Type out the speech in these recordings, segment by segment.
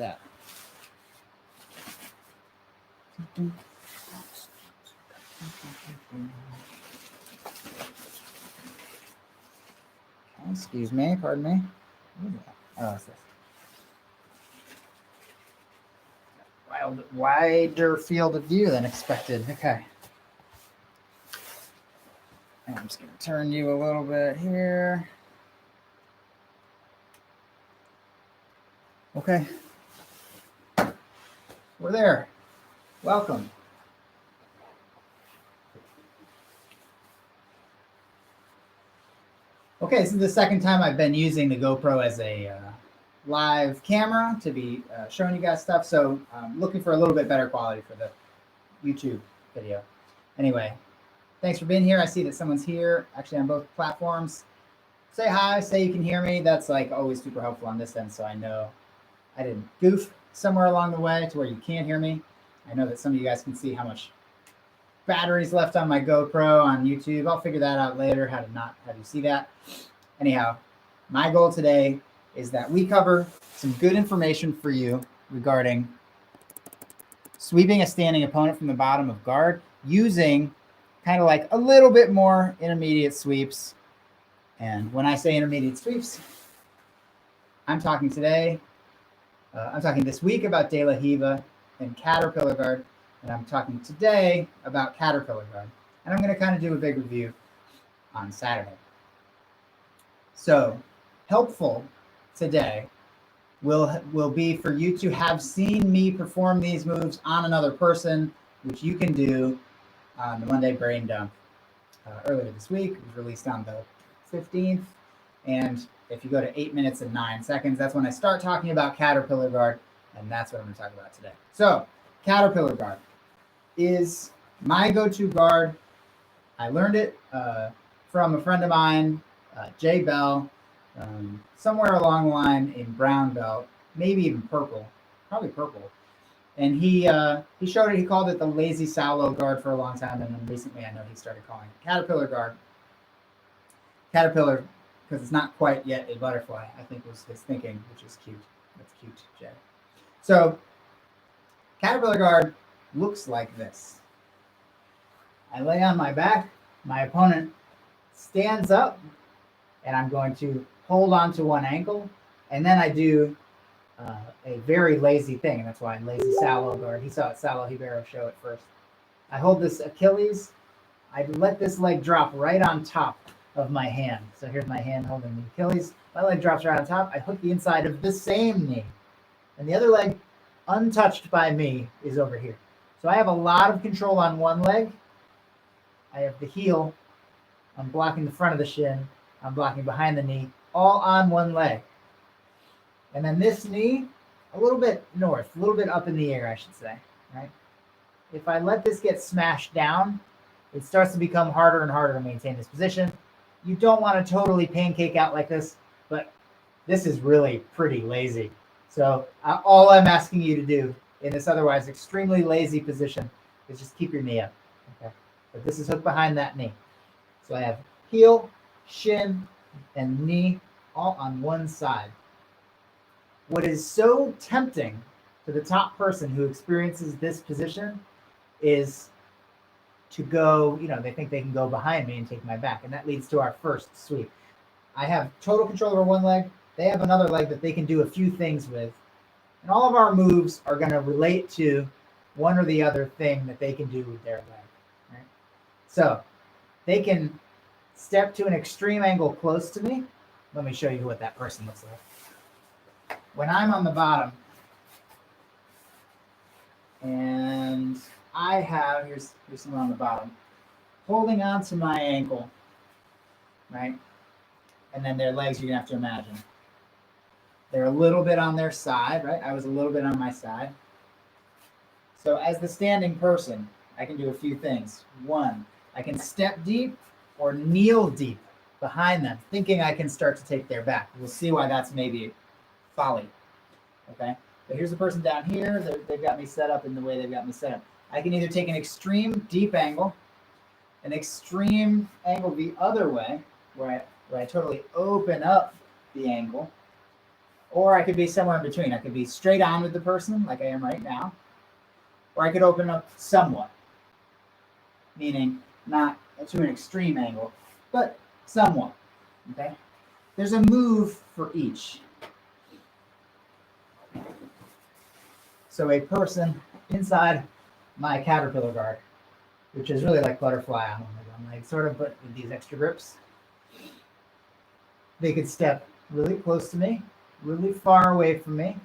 that. Excuse me, pardon me. Oh, it's this. Wider field of view than expected. Okay. And I'm just going to turn you a little bit here. Okay. We're there. Welcome. Okay, this is the second time I've been using the GoPro as a live camera to be showing you guys stuff. So I'm looking for a little bit better quality for the YouTube video. Anyway, thanks for being here. I see that someone's here actually on both platforms. Say hi, say you can hear me. That's like always super helpful on this end, so I know I didn't goof somewhere along the way to where you can't hear me. I know that some of you guys can see how much batteries left on my GoPro on YouTube. I'll figure that out later, how to not have you see that. Anyhow, my goal today is that we cover some good information for you regarding sweeping a standing opponent from the bottom of guard using kind of like a little bit more intermediate sweeps. And when I say intermediate sweeps, I'm talking this week about De La Riva and Caterpillar guard, and I'm talking today about Caterpillar guard. And I'm going to kind of do a big review on Saturday. So helpful today will be for you to have seen me perform these moves on another person, which you can do on the Monday Brain Dump earlier this week. It was released on the 15th. And if you go to 8 minutes and 9 seconds, that's when I start talking about Caterpillar guard, and that's what I'm going to talk about today. So Caterpillar guard is my go-to guard. I learned it from a friend of mine, Jay Bell, somewhere along the line in brown belt, maybe even purple, probably purple. And he showed it. He called it the lazy sallow guard for a long time, and then recently I know he started calling it Caterpillar guard. Caterpillar, because it's not quite yet a butterfly, I think was his thinking, which is cute. That's cute, Jay. So Caterpillar guard looks like this. I lay on my back, my opponent stands up, and I'm going to hold on to one ankle, and then I do a very lazy thing, and that's why I'm lazy sallow guard. He saw it, Salo Hibero show it first. I hold this Achilles. I let this leg drop right on top of my hand. So here's my hand holding the Achilles. My leg drops right on top. I hook the inside of the same knee, and the other leg, untouched by me, is over here. So I have a lot of control on one leg. I have the heel. I'm blocking the front of the shin. I'm blocking behind the knee, all on one leg. And then this knee, a little bit north, a little bit up in the air, I should say, right? If I let this get smashed down, it starts to become harder and harder to maintain this position. You don't want to totally pancake out like this, but this is really pretty lazy. So all I'm asking you to do in this otherwise extremely lazy position is just keep your knee up. Okay? But this is hooked behind that knee. So I have heel, shin, and knee all on one side. What is so tempting to the top person who experiences this position is to go, they think they can go behind me and take my back. And that leads to our first sweep. I have total control over one leg. They have another leg that they can do a few things with. And all of our moves are going to relate to one or the other thing that they can do with their leg. Right? So they can step to an extreme angle close to me. Let me show you what that person looks like. When I'm on the bottom, and I have, here's someone on the bottom, holding on to my ankle, right? And then their legs, you're going to have to imagine. They're a little bit on their side, right? I was a little bit on my side. So as the standing person, I can do a few things. One, I can step deep or kneel deep behind them, thinking I can start to take their back. We'll see why that's maybe folly. Okay? But here's the person down here. They've got me set up in the way they've got me set up. I can either take an extreme deep angle, an extreme angle the other way, where I totally open up the angle, Or I could be somewhere in between. I could be straight on with the person, like I am right now. Or I could open up somewhat, meaning not to an extreme angle, but somewhat. Okay? There's a move for each. So a person inside my caterpillar guard, which is really like butterfly on one leg, sort of, but with these extra grips, they could step really close to me, really far away from me.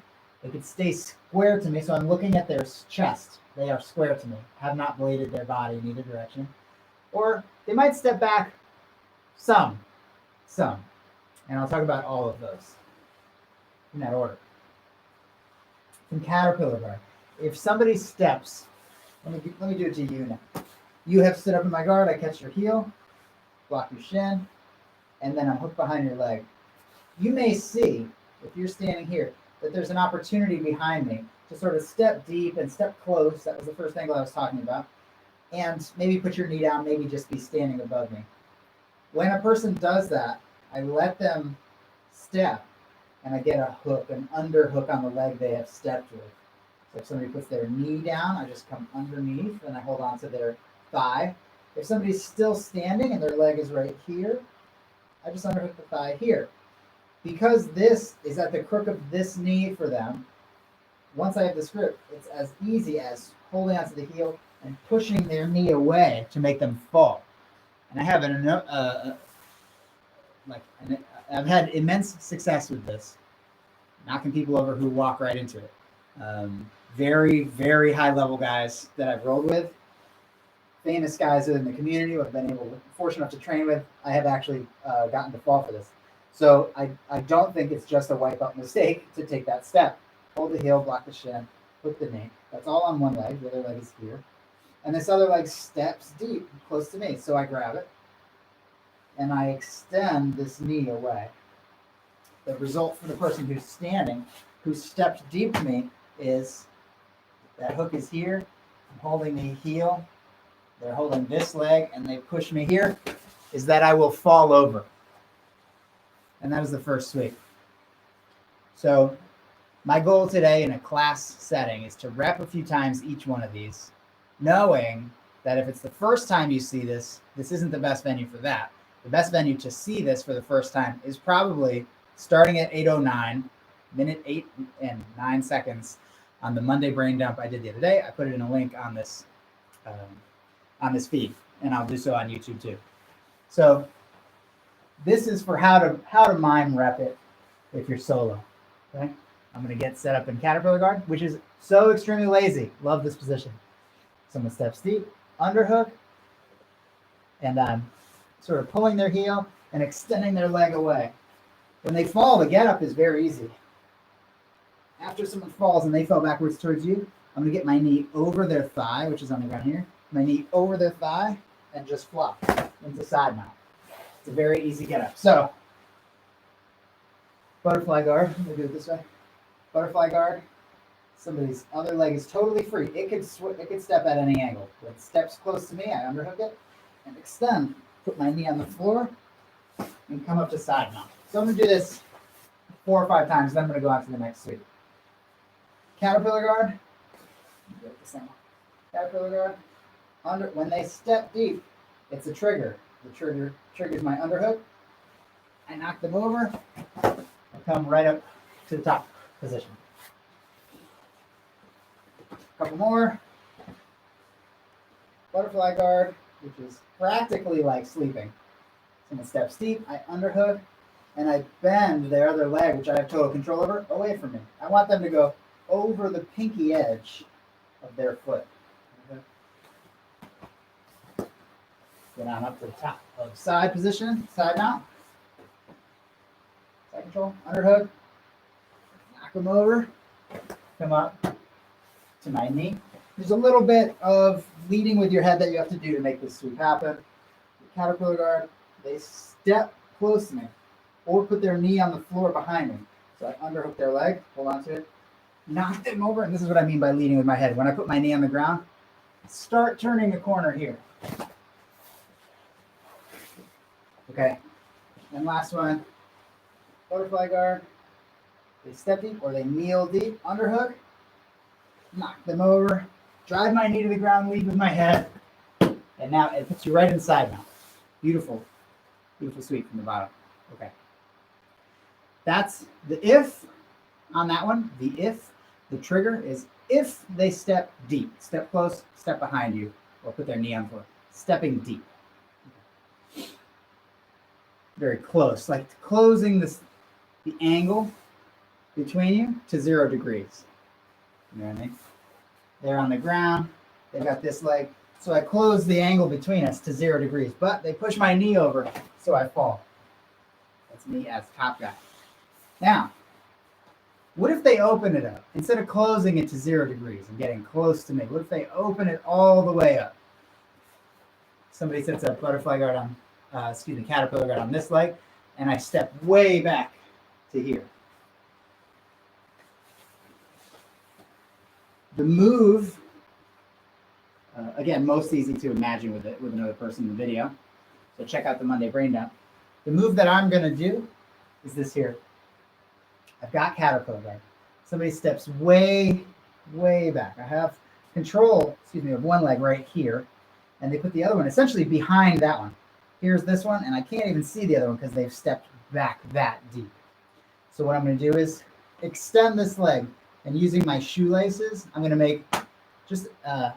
They could stay square to me, so I'm looking at their chest. They are square to me, have not bladed their body in either direction. Or they might step back some. And I'll talk about all of those in that order. From caterpillar guard, if somebody steps, let me do it to you now. You have stood up in my guard, I catch your heel, block your shin, and then I'm hooked behind your leg. You may see, if you're standing here, that there's an opportunity behind me to sort of step deep and step close. That was the first angle I was talking about. And maybe put your knee down, maybe just be standing above me. When a person does that, I let them step, and I get a hook, an underhook on the leg they have stepped with. So if somebody puts their knee down, I just come underneath and I hold on to their thigh. If somebody's still standing and their leg is right here, I just underhook the thigh here. Because this is at the crook of this knee for them, once I have this grip, it's as easy as holding onto the heel and pushing their knee away to make them fall. And I have I've had immense success with this, knocking people over who walk right into it. Very, very high level guys that I've rolled with, famous guys in the community who I've been fortunate enough to train with, I have actually gotten to fall for this. So I don't think it's just a wipe up mistake to take that step. Hold the heel, block the shin, hook the knee. That's all on one leg. The other leg is here. And this other leg steps deep, close to me. So I grab it and I extend this knee away. The result for the person who's standing, who stepped deep to me, is that hook is here. I'm holding the heel. They're holding this leg and they push me here, is that I will fall over. And that is the first sweep. So my goal today in a class setting is to rep a few times each one of these, knowing that if it's the first time you see this, this isn't the best venue for that. The best venue to see this for the first time is probably starting at 8:09, minute 8 and 9 seconds on the Monday brain dump I did the other day. I put it in a link on this feed, and I'll do so on YouTube too. So this is for how to mime rep it if you're solo. Okay, I'm going to get set up in caterpillar guard, which is so extremely lazy. Love this position. Someone steps deep, underhook, and I'm sort of pulling their heel and extending their leg away. When they fall, the get up is very easy. After someone falls and they fell backwards towards you, I'm going to get my knee over their thigh, which is on the ground here. My knee over their thigh and just flop into side mount. It's a very easy get up. So, butterfly guard. Let me do it this way. Butterfly guard. Somebody's other leg is totally free. It could step at any angle. When it steps close to me, I underhook it and extend. Put my knee on the floor and come up to side mount. So I'm going to do this 4 or 5 times, then I'm going to go on to the next sweep. Caterpillar guard. Caterpillar guard. When they step deep, it's a trigger. The trigger triggers my underhook. I knock them over. I come right up to the top position. A couple more. Butterfly guard, which is practically like sleeping. Someone steps deep, I underhook, and I bend their other leg, which I have total control over, away from me. I want them to go over the pinky edge of their foot. Get on up to the top of side position, side mount. Side control, underhook. Knock them over. Come up to my knee. There's a little bit of leading with your head that you have to do to make this sweep happen. The caterpillar guard, they step close to me or put their knee on the floor behind me. So I underhook their leg, hold on to it, knock them over. And this is what I mean by leading with my head. When I put my knee on the ground, start turning the corner here. Okay. And last one, butterfly guard. They step deep or they kneel deep, underhook, knock them over, drive my knee to the ground, lead with my head, and now it puts you right inside now. Beautiful, beautiful sweep from the bottom. Okay. That's the if on that one. The if, the trigger is if they step deep, step close, step behind you, or put their knee on the floor. Stepping deep. Very close, like closing the angle between you to 0 degrees. You know what I mean? They're on the ground. They got this leg. So I close the angle between us to 0 degrees, but they push my knee over, so I fall. That's me as top guy. Now, what if they open it up? Instead of closing it to 0 degrees and getting close to me, what if they open it all the way up? Somebody sets a butterfly guard on, caterpillar guard on this leg, and I step way back to here. The move, again, most easy to imagine with another person in the video. So check out the Monday Brain Dump. The move that I'm going to do is this here. I've got caterpillar guard. Somebody steps way, way back. I have control, of one leg right here, and they put the other one essentially behind that one. Here's this one, and I can't even see the other one because they've stepped back that deep. So what I'm going to do is extend this leg, and using my shoelaces, I'm going to make just a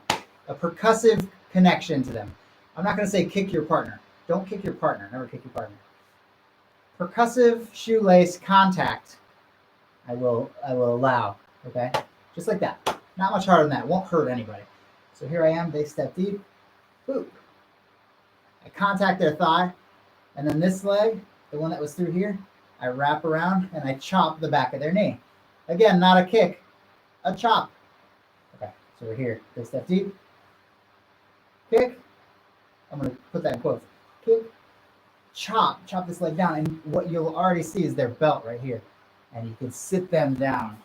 percussive connection to them. I'm not going to say kick your partner. Don't kick your partner. Never kick your partner. Percussive shoelace contact I will allow, okay? Just like that. Not much harder than that. Won't hurt anybody. So here I am. They step deep. Boop. I contact their thigh. And then this leg, the one that was through here, I wrap around and I chop the back of their knee. Again, not a kick, a chop. Okay, so we're here. They step deep. Kick. I'm going to put that in quotes. Kick. Chop this leg down, and what you'll already see is their belt right here, and you can sit them down,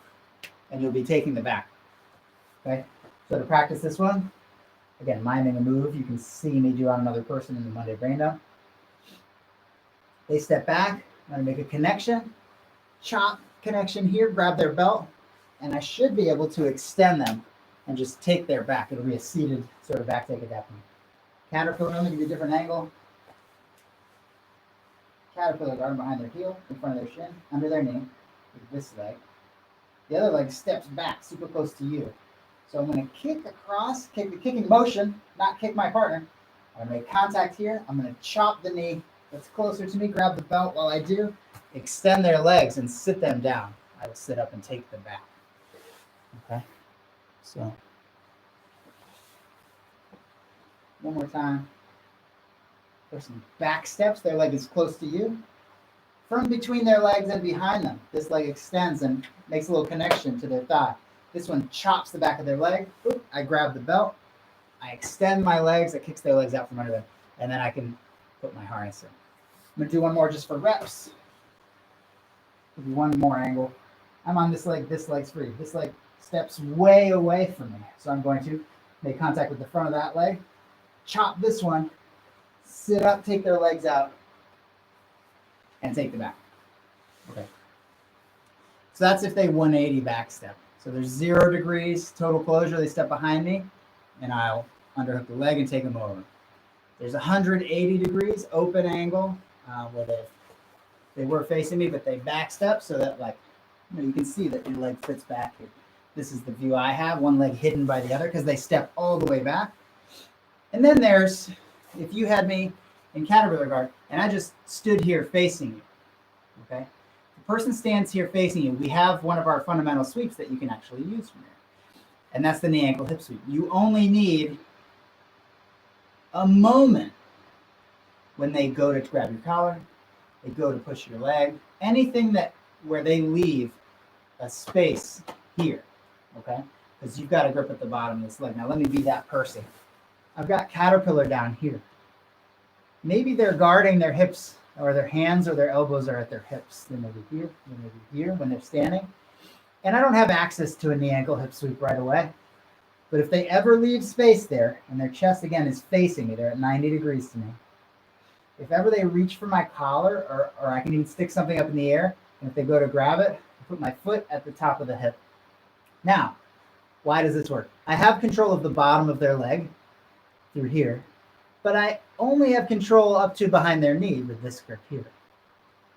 and you'll be taking the back. Okay, so to practice this one, again, miming a move you can see me do on another person in the Monday Brain Dump. They step back. I'm going to make a connection, chop connection here, grab their belt, and I should be able to extend them and just take their back. It'll be a seated sort of back take at that point. Caterpillar, I'm going to give you a different angle. Caterpillar guard behind their heel, in front of their shin, under their knee, with this leg. The other leg steps back, super close to you. So I'm going to kick across, kick the kicking motion, not kick my partner. I'm going to make contact here. I'm going to chop the knee that's closer to me, grab the belt while I do, extend their legs and sit them down. I will sit up and take them back. Okay, so one more time. Person back steps, their leg is close to you. From between their legs and behind them, this leg extends and makes a little connection to their thigh. This one chops the back of their leg. Oop, I grab the belt. I extend my legs. It kicks their legs out from under them. And then I can put my harness in. I'm going to do one more just for reps. Give you one more angle. I'm on this leg's free. This leg steps way away from me. So I'm going to make contact with the front of that leg. Chop this one. Sit up, take their legs out, and take the back. Okay. So that's if they 180 back step. So there's 0 degrees, total closure. They step behind me, and I'll underhook the leg and take them over. There's 180 degrees, open angle, where they were facing me, but they back step so that, like, you can see that your leg fits back here. This is the view I have, one leg hidden by the other because they step all the way back. And then there's, if you had me in caterpillar guard and I just stood here facing you, okay? The person stands here facing you. We have one of our fundamental sweeps that you can actually use from here. And that's the knee, ankle, hip sweep. You only need a moment when they go to grab your collar, they go to push your leg, anything that where they leave a space here, okay? Because you've got a grip at the bottom of this leg. Now let me be that person. I've got caterpillar down here. Maybe they're guarding their hips or their hands or their elbows are at their hips. They may be here, they may be here when they're standing. And I don't have access to a knee, ankle, hip sweep right away. But if they ever leave space there and their chest again is facing me, they're at 90 degrees to me. If ever they reach for my collar or I can even stick something up in the air, and if they go to grab it, Put my foot at the top of the hip. Now, why does this work? I have control of the bottom of their leg through here, but I only have control up to behind their knee with this grip here.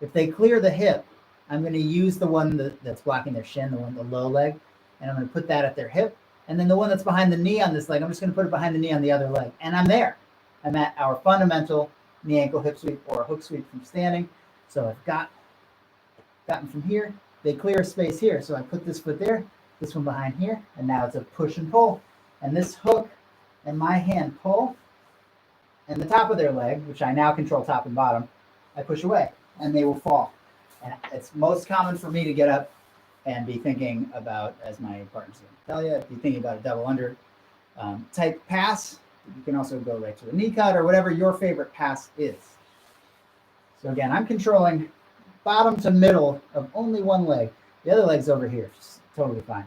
If they clear the hip, I'm going to use the one that's blocking their shin, the low leg, and I'm going to put that at their hip. And then the one that's behind the knee on this leg, I'm just going to put it behind the knee on the other leg. And I'm there. I'm at our fundamental knee ankle hip sweep or hook sweep from standing. So I've gotten from here. They clear a space here. So I put this foot there, this one behind here, and now it's a push and pull. And this hook and my hand pull, and the top of their leg, which I now control top and bottom, I push away, and they will fall. And it's most common for me to get up and be thinking about, as my partner's going to tell you, be thinking about a double under type pass. You can also go right to a knee cut or whatever your favorite pass is. So again, I'm controlling bottom to middle of only one leg. The other leg's over here, just totally fine.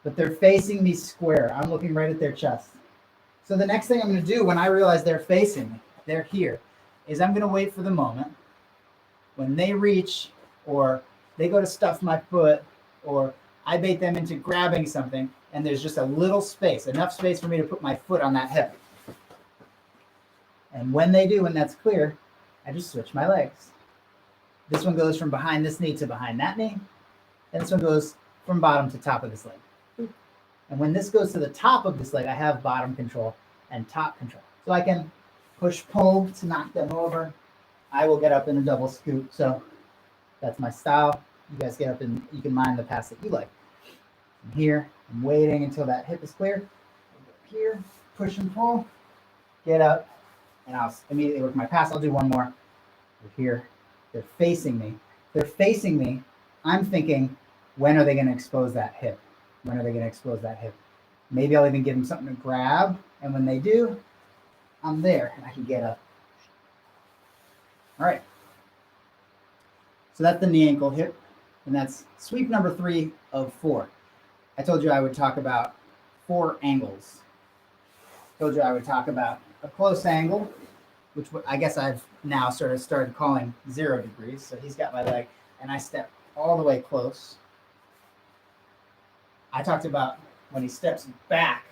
But they're facing me square. I'm looking right at their chest. So the next thing I'm going to do when I realize they're facing me, they're here, is I'm going to wait for the moment when they reach or they go to stuff my foot or I bait them into grabbing something and there's just a little space, enough space for me to put my foot on that hip. And when they do, when that's clear, I just switch my legs. This one goes from behind this knee to behind that knee. And this one goes from bottom to top of this leg. And when this goes to the top of this leg, I have bottom control and top control. So I can push, pull to knock them over. I will get up in a double scoop. So that's my style. You guys get up and you can mind the pass that you like. From here, I'm waiting until that hip is clear. Here, push and pull, get up, and I'll immediately work my pass. I'll do one more. We're here. They're facing me. They're facing me. I'm thinking, when are they going to expose that hip? When are they going to expose that hip? Maybe I'll even give them something to grab. And when they do, I'm there and I can get up. All right. So that's the knee ankle hip. And that's sweep number 3 of 4. I told you I would talk about 4 angles. I told you I would talk about a close angle, which I guess I've now sort of started calling 0 degrees. So he's got my leg and I step all the way close. I talked about when he steps back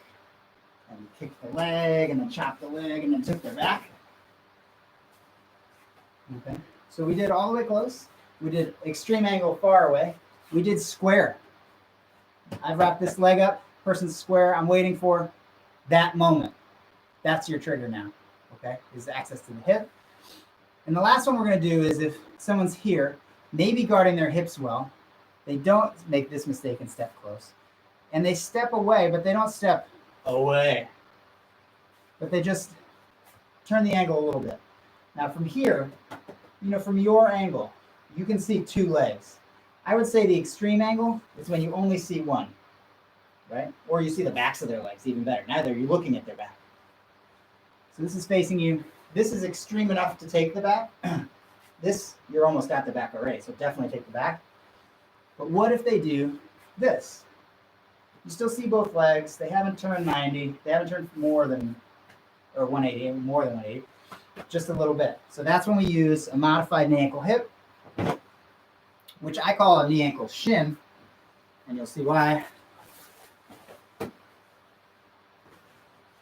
and kicked the leg and then chopped the leg and then took their back. Okay, so we did all the way close. We did extreme angle far away. We did square. I've wrapped this leg up, person's square. I'm waiting for that moment. That's your trigger now, okay, is access to the hip. And the last one we're going to do is if someone's here, maybe guarding their hips well, they don't make this mistake and step close. And they step away, but they don't step away. But they just turn the angle a little bit. Now from here, from your angle, you can see 2 legs. I would say the extreme angle is when you only see one, right? Or you see the backs of their legs, even better. Neither, you're looking at their back. So this is facing you. This is extreme enough to take the back. This, you're almost at the back already, so definitely take the back. But what if they do this? You still see both legs. They haven't turned 90. They haven't turned more than 180, just a little bit. So that's when we use a modified knee ankle hip, which I call a knee ankle shin, and you'll see why.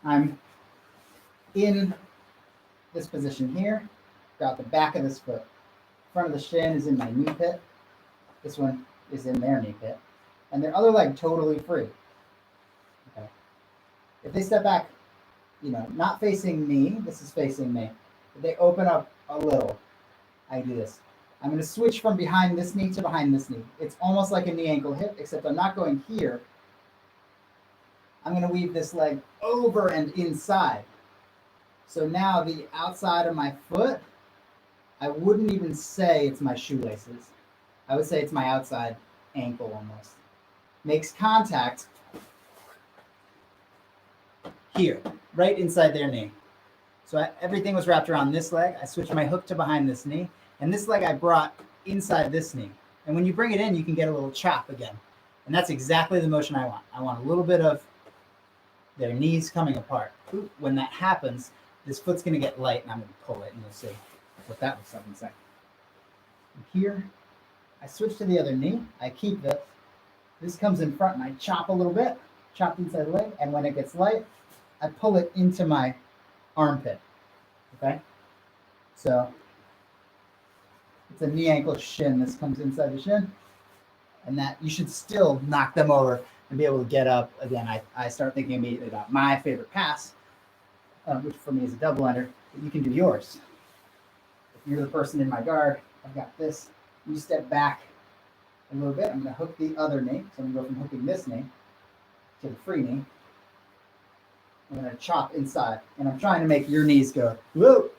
I'm in this position here, got the back of this foot. Front of the shin is in my knee pit. This one is in their knee pit. And their other leg totally free. Okay. If they step back, not facing me, this is facing me. If they open up a little, I do this. I'm going to switch from behind this knee to behind this knee. It's almost like a knee ankle hip, except I'm not going here. I'm going to weave this leg over and inside. So now the outside of my foot, I wouldn't even say it's my shoelaces. I would say it's my outside ankle almost. Makes contact here, right inside their knee. So everything was wrapped around this leg. I switched my hook to behind this knee. And this leg I brought inside this knee. And when you bring it in, you can get a little chop again. And that's exactly the motion I want. I want a little bit of their knees coming apart. When that happens, this foot's going to get light, and I'm going to pull it, and you'll see what that looks like in a second. From here, I switch to the other knee. I keep this. This comes in front and I chop a little bit, chop inside the leg. And when it gets light, I pull it into my armpit. Okay? So it's a knee, ankle, shin. This comes inside the shin. And that you should still knock them over and be able to get up. Again, I start thinking immediately about my favorite pass, which for me is a double under. But you can do yours. If you're the person in my guard, I've got this. You step back a little bit. I'm going to hook the other knee. So I'm going to go from hooking this knee to the free knee. I'm going to chop inside. And I'm trying to make your knees go, whoa.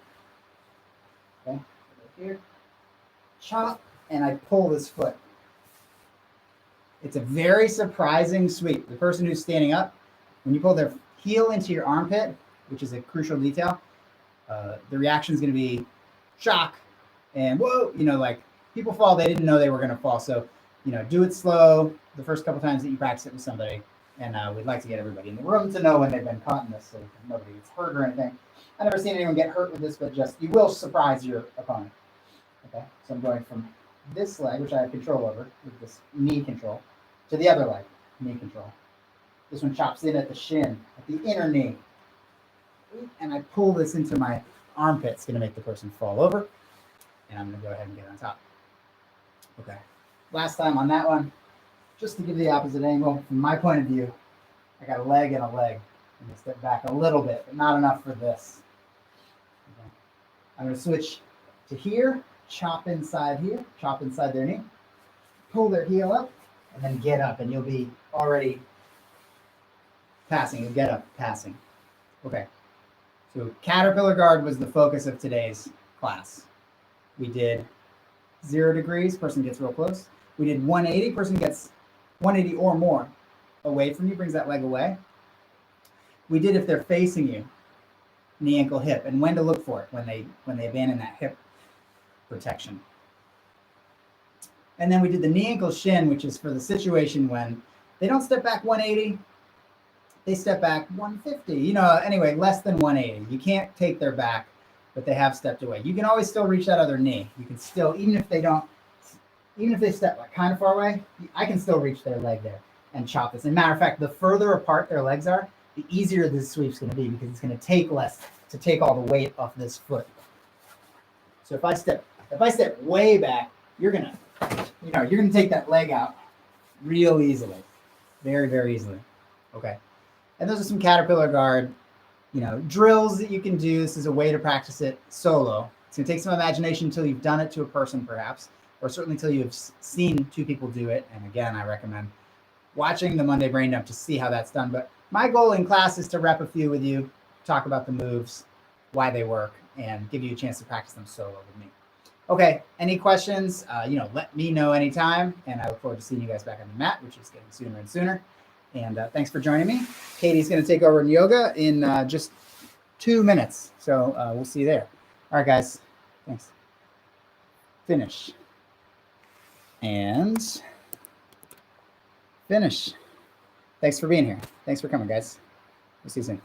Okay, right here. Chop, and I pull this foot. It's a very surprising sweep. The person who's standing up, when you pull their heel into your armpit, which is a crucial detail, the reaction is going to be shock and whoa, like people fall, they didn't know they were going to fall. So, do it slow the first couple times that you practice it with somebody. And we'd like to get everybody in the room to know when they've been caught in this so nobody gets hurt or anything. I've never seen anyone get hurt with this, but just you will surprise your opponent. Okay, so I'm going from this leg, which I have control over, with this knee control, to the other leg, knee control. This one chops in at the shin, at the inner knee. And I pull this into my armpit. It's going to make the person fall over. And I'm going to go ahead and get on top. Okay. Last time on that one, just to give the opposite angle, from my point of view, I got a leg and a leg. I'm going to step back a little bit, but not enough for this. Okay. I'm going to switch to here, chop inside here, chop inside their knee, pull their heel up, and then get up, and you'll be already passing. You'll get up, passing. Okay. So caterpillar guard was the focus of today's class. We did 0 degrees, person gets real close. We did 180, person gets 180 or more away from you, brings that leg away. We did if they're facing you, knee, ankle, hip, and when to look for it when they abandon that hip protection. And then we did the knee, ankle, shin, which is for the situation when they don't step back 180, they step back 150, anyway, less than 180. You can't take their back, but they have stepped away. You can always still reach that other knee. You can still, even if they step like kind of far away, I can still reach their leg there and chop this. As a matter of fact, the further apart their legs are, the easier this sweep's going to be because it's going to take less to take all the weight off this foot. So if I step way back, you're going to take that leg out real easily. Very, very easily. Okay. And those are some caterpillar guard, drills that you can do. This is a way to practice it solo. It's going to take some imagination until you've done it to a person, perhaps, or certainly until you've seen 2 people do it. And again, I recommend watching the Monday Brain Dump to see how that's done. But my goal in class is to rep a few with you, talk about the moves, why they work, and give you a chance to practice them solo with me. Okay, any questions? Let me know anytime. And I look forward to seeing you guys back on the mat, which is getting sooner and sooner. And thanks for joining me. Katie's going to take over in yoga in just 2 minutes. So we'll see you there. All right, guys. Thanks. Finish. And finish. Thanks for being here. Thanks for coming, guys. We'll see you soon.